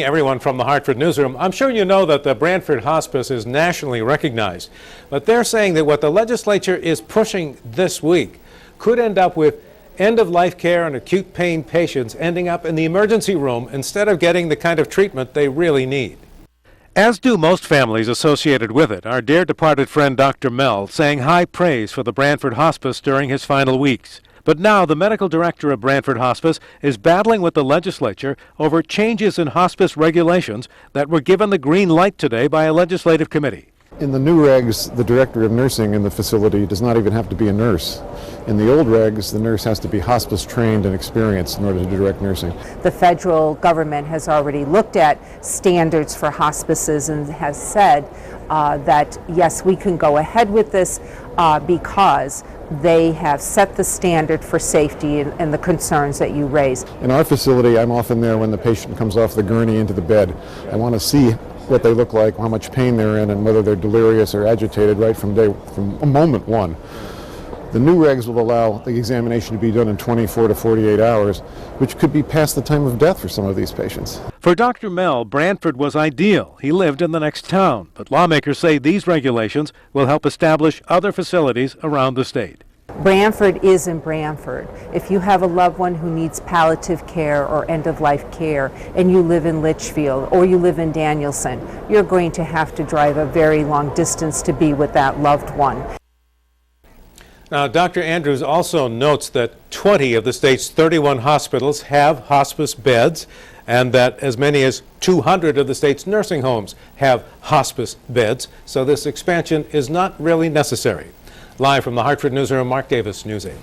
Everyone from the Hartford Newsroom. I'm sure you know that the Branford Hospice is nationally recognized, but they're saying that what the legislature is pushing this week could end up with end-of-life care and acute pain patients ending up in the emergency room instead of getting the kind of treatment they really need. As do most families associated with it, our dear departed friend Dr. Mell sang high praise for the Branford Hospice during his final weeks. But now the medical director of Branford Hospice is battling with the legislature over changes in hospice regulations that were given the green light today by a legislative committee. In the new regs, the director of nursing in the facility does not even have to be a nurse. In the old regs, the nurse has to be hospice trained and experienced in order to direct nursing. The federal government has already looked at standards for hospices and has said that yes, we can go ahead with this because they have set the standard for safety and the concerns that you raised. In our facility, I'm often there when the patient comes off the gurney into the bed. I want to see what they look like, how much pain they're in, and whether they're delirious or agitated right from moment one. The new regs will allow the examination to be done in 24 to 48 hours, which could be past the time of death for some of these patients. For Dr. Mell, Branford was ideal. He lived in the next town, but lawmakers say these regulations will help establish other facilities around the state. Branford is in Branford. If you have a loved one who needs palliative care or end-of-life care and you live in Litchfield or you live in Danielson, you're going to have to drive a very long distance to be with that loved one. Now, Dr. Andrews also notes that 20 of the state's 31 hospitals have hospice beds and that as many as 200 of the state's nursing homes have hospice beds, so this expansion is not really necessary. Live from the Hartford Newsroom, Mark Davis, News 8.